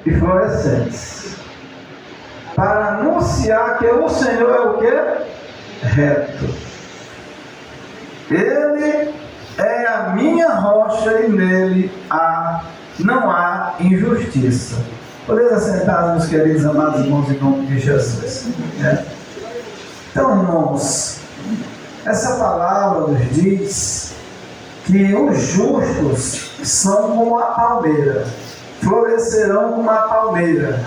e florescentes, para anunciar que o Senhor é o que? Reto. Ele é a minha rocha e nele não há injustiça. Podemos assentar, meus queridos amados irmãos, em nome de Jesus. Então, irmãos, essa palavra nos diz que os justos são como a palmeira, florescerão como a palmeira.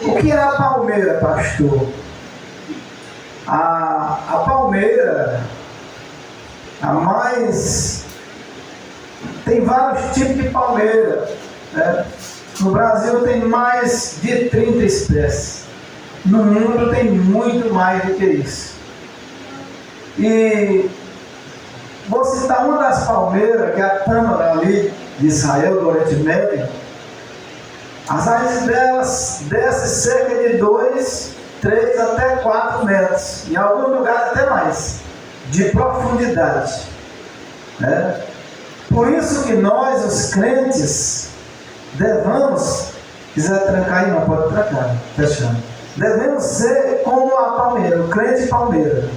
O que é a palmeira, pastor? A palmeira, tem vários tipos de palmeira. No Brasil tem mais de 30 espécies. No mundo tem muito mais do que isso. E vou citar uma das palmeiras, que é a tâmara ali de Israel, do Oriente Médio. As raízes delas descem cerca de 2, 3 até 4 metros. Em alguns lugares até mais, de profundidade. Por isso que nós, os crentes, devemos, quiser trancar aí, não pode trancar, fechando. Devemos ser como a palmeira, o crente palmeira,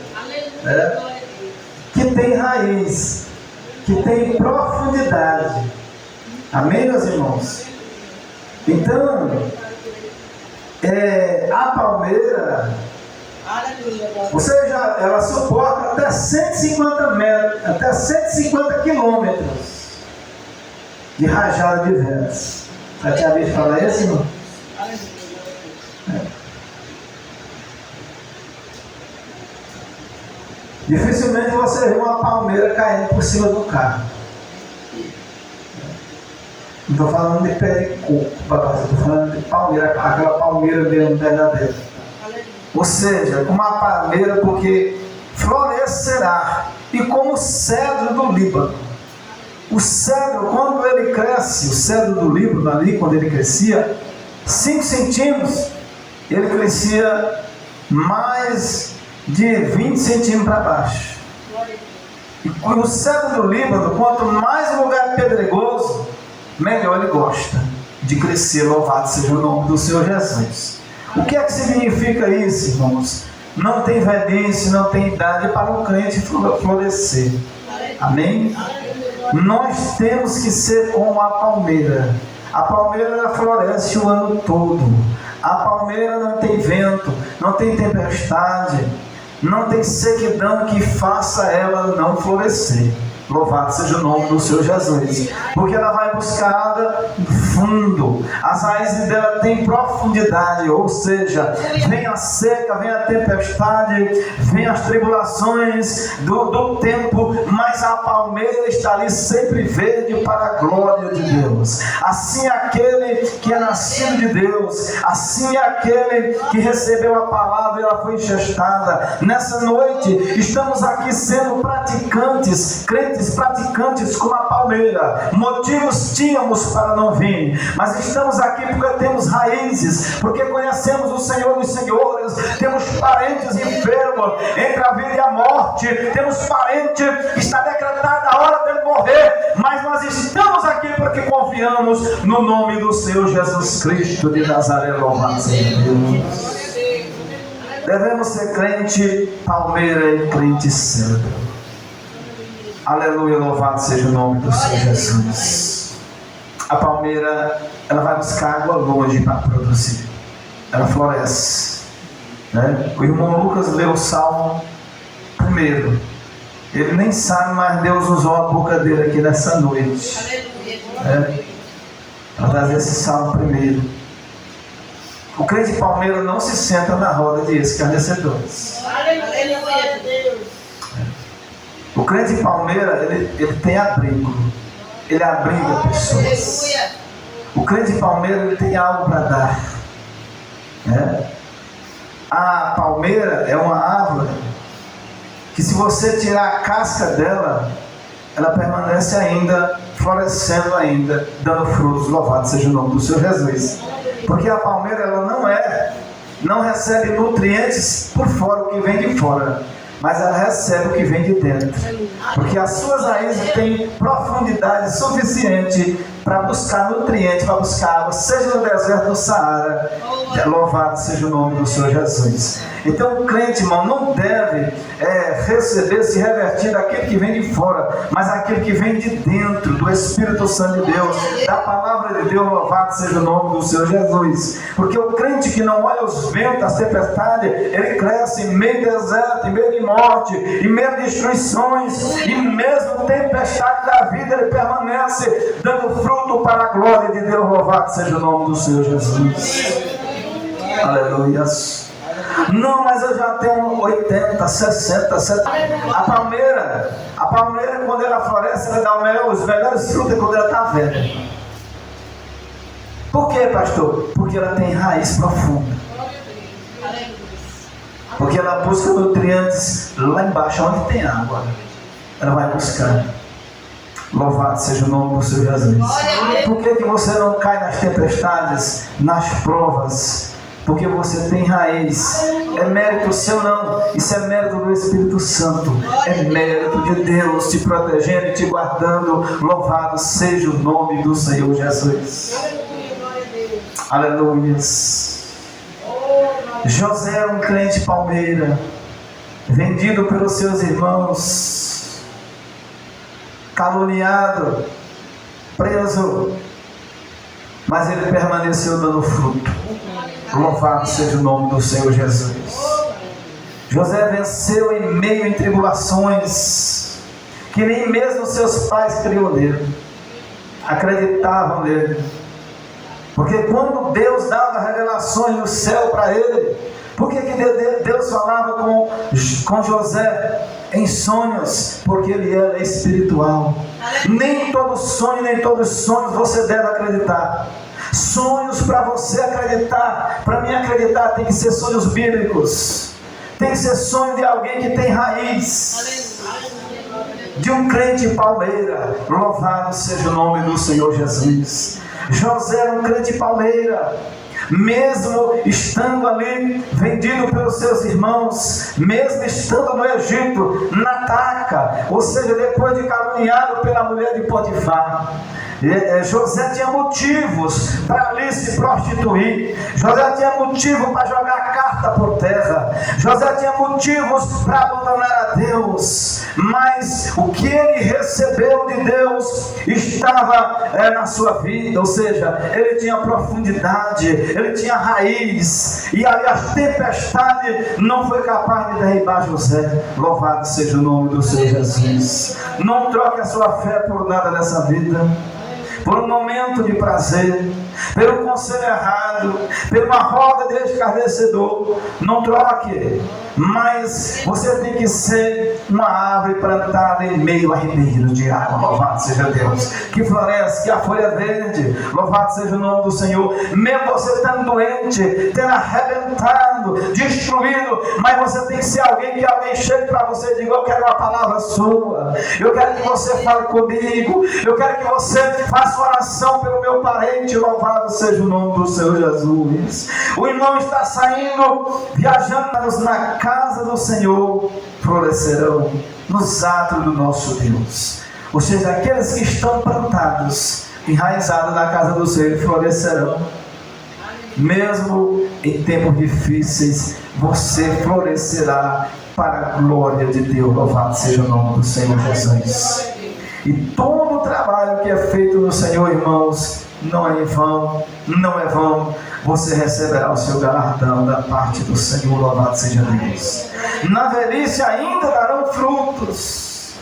que tem raiz, que tem profundidade. Amém, meus irmãos? Então, a palmeira, ela suporta até 150 metros, até 150 quilômetros de rajada de ventos. Já tinha visto falar isso, irmão? Dificilmente você vê uma palmeira caindo por cima do carro. Não estou falando de pé de coco, estou falando de palmeira, aquela palmeira mesmo verdadeira. Ou seja, uma palmeira, porque florescerá, e como o cedro do Líbano. O cedro, quando ele cresce, o cedro do Líbano ali, quando ele crescia 5 centímetros, ele crescia mais de 20 centímetros para baixo. E o cedro do Líbano, quanto mais o lugar pedregoso, melhor ele gosta de crescer. Louvado seja o nome do Senhor Jesus. O que é que significa isso, irmãos? Não tem velhice, não tem idade para um crente florescer. Amém? Nós temos que ser como a palmeira. A palmeira ela floresce o ano todo. A palmeira não tem vento, não tem tempestade, não tem sequidão que faça ela não florescer. Louvado seja o nome do Senhor Jesus. Porque ela vai buscar água fundo. As raízes dela têm profundidade. Ou seja, vem a seca, vem a tempestade, vem as tribulações do tempo, mas a palmeira está ali sempre verde para a glória de Deus. Assim é aquele que é nascido de Deus. Assim é aquele que recebeu a palavra e ela foi enxestada. Nessa noite estamos aqui sendo praticantes, crentes praticantes como a palmeira. Motivos tínhamos para não vir, mas estamos aqui porque temos raízes, porque conhecemos o Senhor dos Senhores, temos parentes enfermos entre a vida e a morte, temos parente que está decretada a hora dele morrer, mas nós estamos aqui porque confiamos no nome do Senhor Jesus Cristo de Nazaré. Louvado seja Deus. Devemos ser crente palmeira e crente cedro. Aleluia, louvado seja o nome do Senhor Jesus. A palmeira, ela vai buscar água longe para produzir. Ela floresce. O irmão Lucas leu o Salmo primeiro. Ele nem sabe, mas Deus usou a boca dele aqui nessa noite. Para trazer esse Salmo primeiro. O crente palmeira não se senta na roda de escarnecedores. Aleluia, Deus. O crente palmeira, ele tem abrigo. Ele abriga pessoas. O crente palmeira, ele tem algo para dar. A palmeira é uma árvore que, se você tirar a casca dela, ela permanece ainda, florescendo ainda, dando frutos. Louvado seja o nome do Senhor Jesus. Porque a palmeira, ela não recebe nutrientes por fora, o que vem de fora. mas ela recebe o que vem de dentro, porque as suas raízes têm profundidade suficiente para buscar nutrientes, para buscar água, seja no deserto do Saara. Louvado seja o nome do Senhor Jesus. Então o crente, irmão, não deve receber, se revertir daquele que vem de fora, mas aquele que vem de dentro, do Espírito Santo de Deus, da palavra de Deus. Louvado seja o nome do Senhor Jesus. Porque o crente que não olha os ventos, as tempestades, ele cresce em meio deserto, em meio de morte, em meio de destruições, e mesmo tempestade da vida, ele permanece dando fruto para a glória de Deus. Louvado seja o nome do Senhor Jesus. Aleluia. Não, mas eu já tenho 80, 60, 70. A palmeira, quando ela floresce, ela dá os melhores frutos quando ela está velha. Por quê, pastor? Porque ela tem raiz profunda. Porque ela busca nutrientes lá embaixo, onde tem água. Ela vai buscar. Louvado seja o nome do Senhor Jesus. Por que você não cai nas tempestades, nas provas? Porque você tem raiz. É mérito seu não, isso é mérito do Espírito Santo, é mérito de Deus te protegendo e te guardando. Louvado seja o nome do Senhor Jesus. Aleluia. José era um crente palmeira, vendido pelos seus irmãos, caluniado, preso, mas ele permaneceu dando fruto. Louvado seja o nome do Senhor Jesus. José venceu em meio a tribulações que nem mesmo seus pais criam nele, acreditavam nele. Porque quando Deus dava revelações no céu para ele, por que Deus falava com José em sonhos? Porque ele era espiritual. Nem todo sonho, nem todos os sonhos você deve acreditar. Sonhos para você acreditar, para mim acreditar, tem que ser sonhos bíblicos. Tem que ser sonho de alguém que tem raiz, de um crente palmeira. Louvado seja o nome do Senhor Jesus. José era um crente palmeira, mesmo estando ali vendido pelos seus irmãos, mesmo estando no Egito, na taca, ou seja, depois de caluniado pela mulher de Potifar. José tinha motivos para ali se prostituir. José tinha motivo para jogar a carta por terra. José tinha motivos para abandonar a Deus. Mas o que ele recebeu de Deus estava na sua vida. Ou seja, ele tinha profundidade, ele tinha raiz. E ali a tempestade não foi capaz de derribar José. Louvado seja o nome do Senhor Jesus. Não troque a sua fé por nada nessa vida, por um momento de prazer, pelo conselho errado, por uma roda de escarnecedor. Não troque, mas você tem que ser uma árvore plantada em meio a ribeiros de água. Louvado seja Deus, que floresce, que a folha é verde. Louvado seja o nome do Senhor. Mesmo você estando doente, tendo arrebentado, destruído, mas você tem que ser alguém que alguém chegue para você e diga: eu quero uma palavra sua, eu quero que você fale comigo, eu quero que você faça oração pelo meu parente. Louvado seja o nome do Senhor Jesus. O irmão está saindo, viajando na casa do Senhor, florescerão nos atos do nosso Deus. Ou seja, aqueles que estão plantados, enraizados na casa do Senhor, florescerão. Mesmo em tempos difíceis, você florescerá para a glória de Deus. Louvado seja o nome do Senhor Jesus. E todo o trabalho que é feito no Senhor, irmãos, não é em vão, não é vão. Você receberá o seu galardão da parte do Senhor. Louvado seja Deus. Na velhice ainda darão frutos,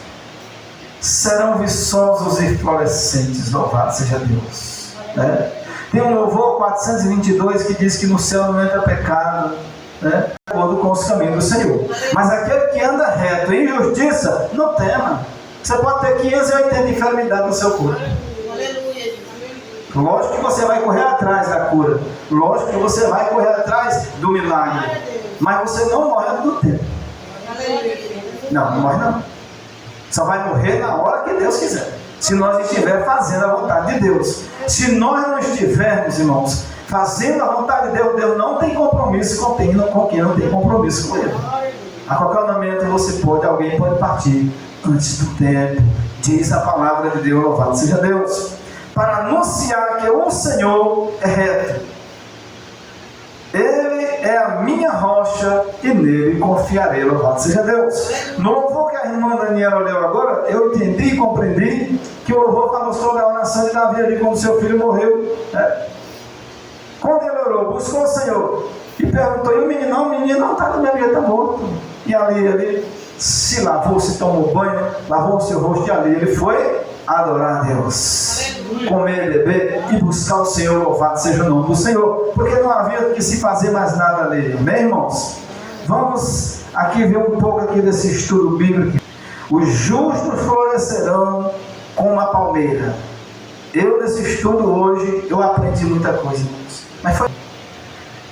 serão viçosos e florescentes. Louvado seja Deus. Tem um louvor 422 que diz que no céu não entra pecado, de acordo com os caminhos do Senhor. Mas aquele que anda reto em justiça, não tema. Você pode ter 580 enfermidades no seu corpo. Lógico que você vai correr atrás da cura. Lógico que você vai correr atrás do milagre. Mas você não morre antes do tempo. Não morre não. Só vai morrer na hora que Deus quiser. Se nós estivermos fazendo a vontade de Deus. Se nós não estivermos, irmãos, fazendo a vontade de Deus, Deus não tem compromisso com quem não tem compromisso com Ele. A qualquer momento alguém pode partir antes do tempo. Diz a palavra de Deus, louvado seja Deus, para anunciar que o Senhor é reto. Ele é a minha rocha e nele confiarei, louvado seja Deus. No louvor que a irmã Daniela leu agora, eu entendi e compreendi que o louvor falou sobre a oração de Davi ali quando seu filho morreu, né? Quando ele orou, buscou o Senhor e perguntou, e o menino não está na minha vida, está morto. E ali ele se lavou, se tomou banho, lavou o seu rosto, e ali ele foi adorar a Deus, comer e beber e buscar o Senhor, louvado seja o nome do Senhor, porque não havia que se fazer mais nada ali, amém, irmãos? Vamos aqui ver um pouco aqui desse estudo bíblico. Os justos florescerão como a palmeira. Eu nesse estudo hoje, eu aprendi muita coisa, irmãos. Mas foi: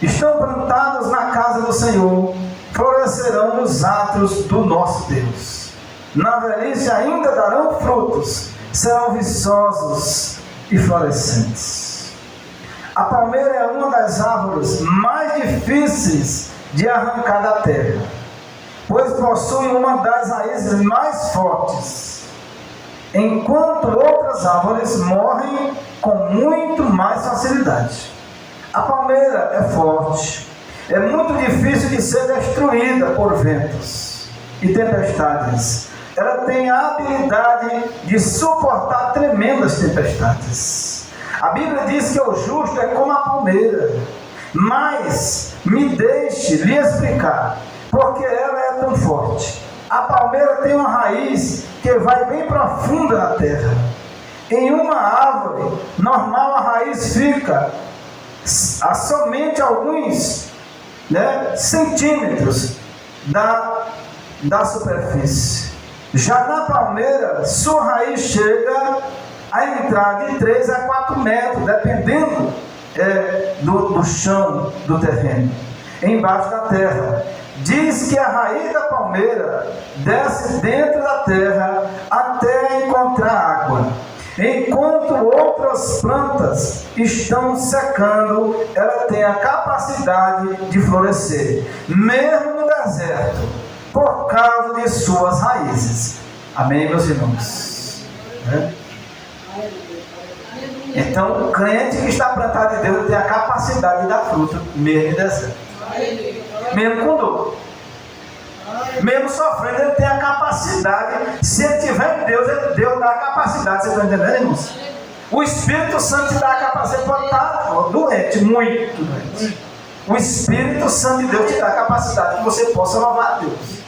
estão plantados na casa do Senhor, florescerão nos atos do nosso Deus. Na velhice ainda darão frutos, serão viçosos e florescentes. A palmeira é uma das árvores mais difíceis de arrancar da terra, pois possui uma das raízes mais fortes, enquanto outras árvores morrem com muito mais facilidade. A palmeira é forte, é muito difícil de ser destruída por ventos e tempestades. Ela tem a habilidade de suportar tremendas tempestades. A Bíblia diz que o justo é como a palmeira, mas me deixe lhe explicar porque ela é tão forte. A palmeira tem uma raiz que vai bem profunda na terra. Em uma árvore normal a raiz fica a somente alguns centímetros da superfície. Já na palmeira, sua raiz chega a entrar de 3 a 4 metros, dependendo do chão do terreno, embaixo da terra. Diz que a raiz da palmeira desce dentro da terra até encontrar água. Enquanto outras plantas estão secando, ela tem a capacidade de florescer, mesmo no deserto, por causa de suas raízes. Amém, meus irmãos? Então, o crente que está plantado em Deus tem a capacidade de dar fruto, mesmo em deserto, mesmo com dor, mesmo sofrendo, ele tem a capacidade. Se ele tiver em Deus, Deus dá a capacidade. Vocês estão entendendo, irmãos? O Espírito Santo te dá a capacidade. Pode estar doente, muito doente. O Espírito Santo de Deus te dá a capacidade que você possa louvar a Deus.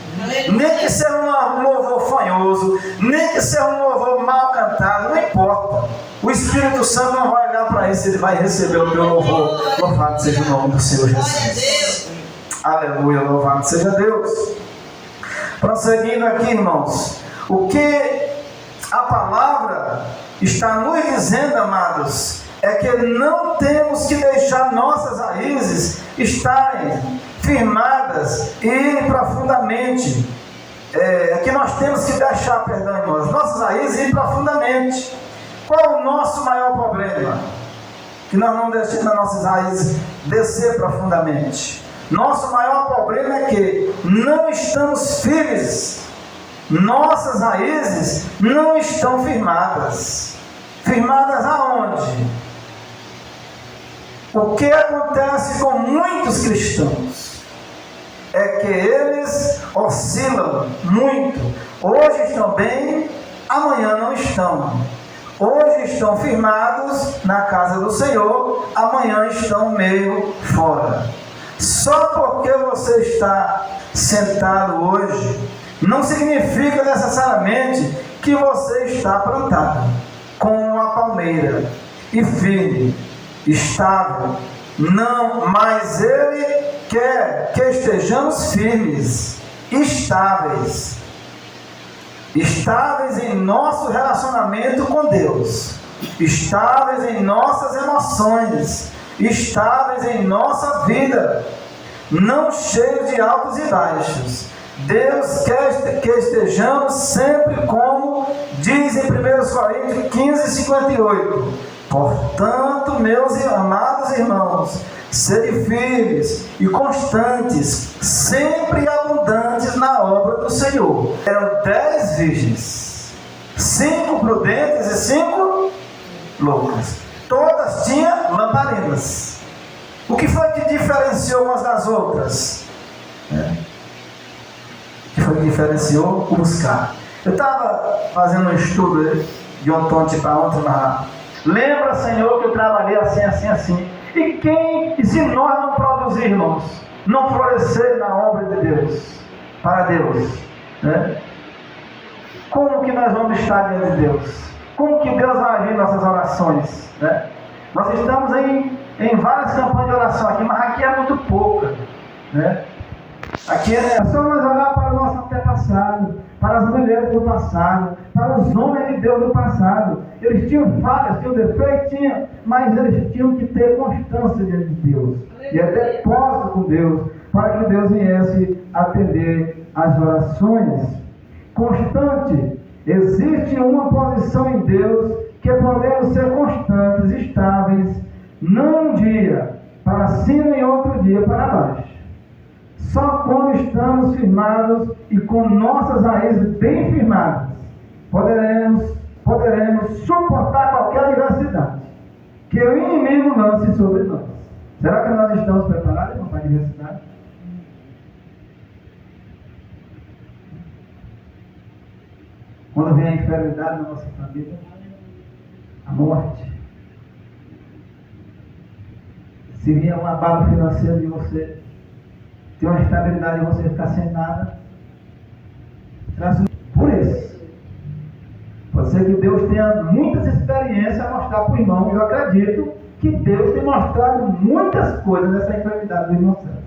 Nem que seja um louvor fanhoso, nem que seja um louvor mal cantado, não importa. O Espírito Santo não vai olhar para isso, ele vai receber o teu louvor. Louvado seja o nome do Senhor Jesus. Aleluia, louvado seja Deus. Prosseguindo aqui, irmãos, o que a palavra está nos dizendo, amados, é que não temos que deixar nossas raízes estarem firmadas e irem profundamente. É que nós temos que deixar, perdão, irmãos, nossas raízes irem profundamente. Qual é o nosso maior problema? Que nós não deixamos as nossas raízes descer profundamente. Nosso maior problema é que não estamos firmes. Nossas raízes não estão firmadas. Firmadas aonde? O que acontece com muitos cristãos é que eles oscilam muito. Hoje estão bem, amanhã não estão. Hoje estão firmados na casa do Senhor, amanhã estão meio fora. Só porque você está sentado hoje, não significa necessariamente que você está plantado como uma palmeira e firme, estável. Não, mas Ele quer que estejamos firmes, estáveis em nosso relacionamento com Deus, estáveis em nossas emoções, estáveis em nossa vida, não cheios de altos e baixos. Deus quer que estejamos sempre como diz em 1 Coríntios 15:58. Portanto, meus amados irmãos, sede firmes e constantes, sempre abundantes na obra do Senhor. Eram 10 virgens, 5 prudentes e 5 loucas. Todas tinham lamparinas. O que foi que diferenciou umas das outras? O que foi que diferenciou? O buscar. Eu estava fazendo um estudo de ontem para ontem na... Lembra, Senhor, que eu trabalhei assim, assim, assim. E se nós não produzirmos, não florescer na obra de Deus, para Deus, né? Como que nós vamos estar diante de Deus? Como que Deus vai agir em nossas orações, né? Nós estamos em várias campanhas de oração aqui, mas aqui é muito pouca, né? Aqui é só nós olhar para o nosso antepassado, para as mulheres do passado, para os homens de Deus do passado. Eles tinham falhas, tinham defeitos, mas eles tinham que ter constância diante de Deus e até depósito com Deus, para que Deus viesse atender as orações. Constante, existe uma posição em Deus que podemos ser constantes, estáveis, não um dia para cima e outro dia para baixo. Só quando estamos firmados e com nossas raízes bem firmadas, poderemos suportar qualquer adversidade que o inimigo lance sobre nós. Será que nós estamos preparados para a adversidade? Quando vem a enfermidade na nossa família, a morte, se vier um abalo financeiro de você, tem uma estabilidade de você ficar sem nada, por isso. Pode ser que Deus tenha muitas experiências a mostrar para o irmão, e eu acredito que Deus tem mostrado muitas coisas nessa enfermidade do irmão Santo,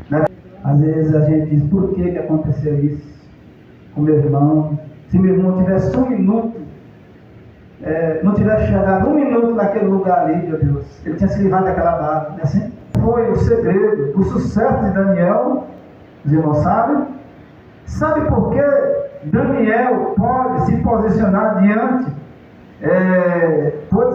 né? Às vezes a gente diz, por que aconteceu isso com meu irmão? Se meu irmão tivesse um minuto, não tivesse chegado um minuto naquele lugar ali, meu Deus, ele tinha se livrado daquela barra, não é assim? Foi o segredo do sucesso de Daniel, os irmãos sabem? Sabe por que Daniel pode se posicionar diante,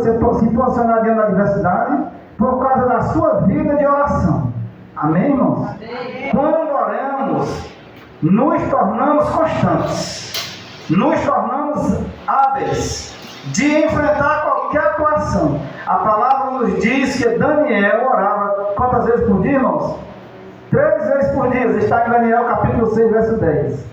se posicionar diante da adversidade? Por causa da sua vida de oração. Amém, irmãos? Amém. Quando oramos, nos tornamos constantes, nos tornamos hábeis de enfrentar qualquer atuação. A palavra nos diz que Daniel orava quantas vezes por dia, irmãos? 3 vezes por dia. Está em Daniel capítulo 6, verso 10.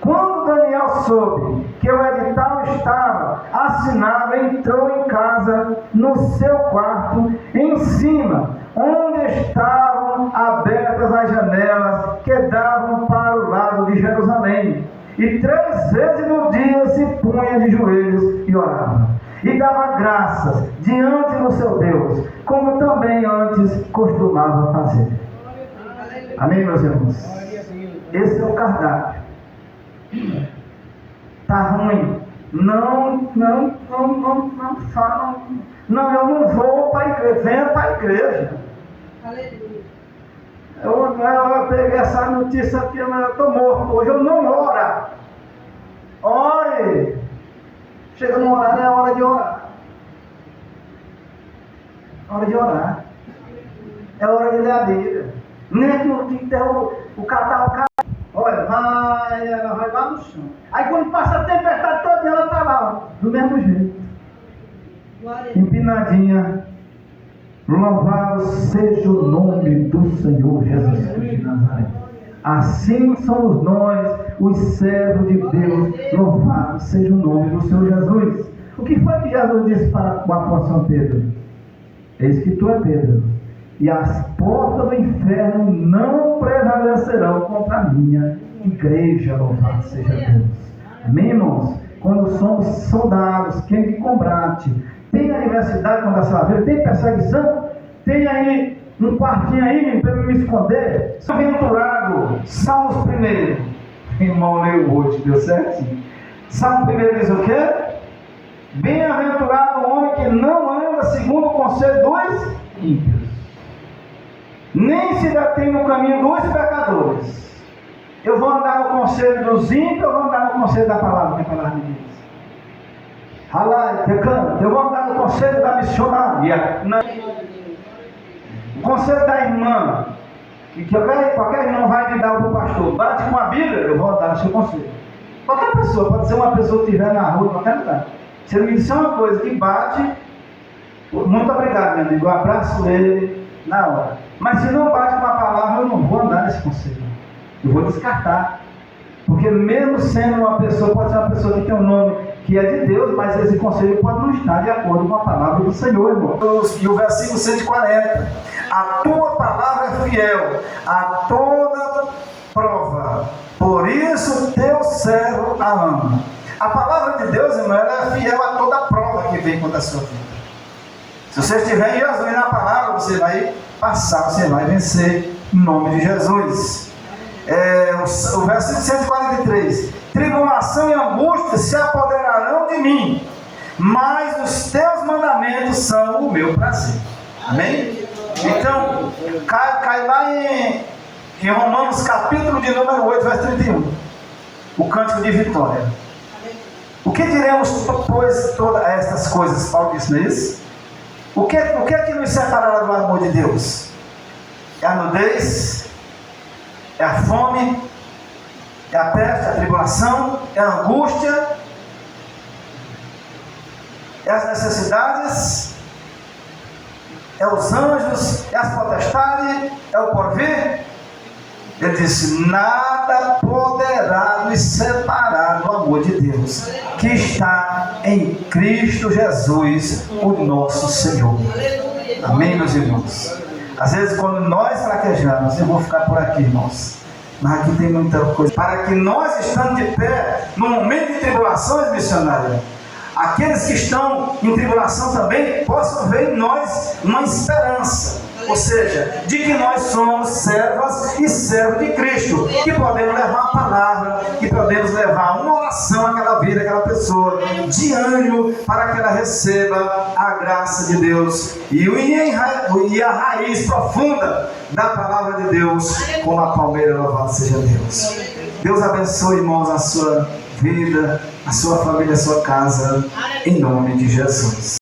Quando Daniel soube que o edital estava assinado, entrou em casa, no seu quarto, em cima, onde estavam abertas as janelas que davam para o lado de Jerusalém. E 3 vezes no dia se punha de joelhos e orava. E dava graças diante do seu Deus, como também antes costumava fazer. Amém, meus irmãos? Esse é o cardápio. Está ruim? Não falam. Não, eu não vou para a igreja. Venha para a igreja. Aleluia. Eu peguei essa notícia aqui, mas eu estou morto. Hoje eu não oro. Ore. Chega no horário, é hora de orar. Hora de orar. É hora de ler a Bíblia. Nem que o catar. Olha, ela vai lá no chão. Aí quando passa a tempestade toda, ela está lá, do mesmo jeito. Empinadinha. Louvado seja o nome do Senhor Jesus Cristo de Nazaré. Assim somos nós, os servos de Deus. Louvado seja o nome do Senhor Jesus. O que foi que Jesus disse para o apóstolo São Pedro? Eis que tu é Pedro, e as portas do inferno não prevalecerão contra a minha igreja. Louvado seja Deus. Amém, irmãos? Quando somos soldados, quem de combate, tem adversidade contra a sua vida, tem perseguição, tem aí um quartinho aí para me esconder. Bem-aventurado, Salmos 1. Irmão, leu hoje, deu certo? Salmo 1 diz o quê? Bem-aventurado o homem que não anda segundo o conselho dos ímpios, nem se detém no caminho dos pecadores. Eu vou andar no conselho dos ímpios, eu vou andar no conselho da palavra, que a palavra me diz. Eu vou andar no conselho da missionária, o conselho da irmã, E que qualquer irmão vai me dar para o pastor, bate com a Bíblia, eu vou andar no seu conselho. Qualquer pessoa, pode ser uma pessoa que estiver na rua, em qualquer lugar. Se ele me disser uma coisa que bate, muito obrigado, meu amigo, eu abraço ele na hora. Mas se não bate com a palavra, eu não vou andar nesse conselho. Eu vou descartar. Porque mesmo sendo uma pessoa, pode ser uma pessoa que tem um nome que é de Deus, mas esse conselho pode não estar de acordo com a palavra do Senhor, irmão. E o versículo 140. A tua palavra é fiel a toda prova. Por isso teu servo a ama. A palavra de Deus, irmão, ela é fiel a toda prova que vem contra a sua vida. Se você estiver em Jesus na palavra, você vai passar, você vai vencer em nome de Jesus. O versículo 143. Tribulação e angústia se apoderarão de mim, mas os teus mandamentos são o meu prazer. Amém? Então, cai lá em Romanos capítulo de número 8, verso 31. O cântico de vitória. O que diremos, pois, todas estas coisas? Paulo disse, não é isso? O que é que nos separará do amor de Deus? É a nudez? É a fome? É a peste? É a tribulação? É a angústia? É as necessidades? É os anjos? É as potestades? É o porvir? Ele disse, nada poderá nos separar do amor de Deus, que está em Cristo Jesus, o nosso Senhor. Amém, meus irmãos? Às vezes, quando nós fraquejamos, eu vou ficar por aqui, irmãos, mas aqui tem muita coisa, para que nós, estando de pé, no momento de tribulações, missionárias, aqueles que estão em tribulação também, possam ver em nós uma esperança. Ou seja, de que nós somos servas e servos de Cristo, que podemos levar a palavra, que podemos levar uma oração àquela vida, àquela pessoa, de ânimo, para que ela receba a graça de Deus e a raiz profunda da palavra de Deus, como a palmeira. Louvado seja Deus. Deus abençoe, irmãos, a sua vida, a sua família, a sua casa, em nome de Jesus.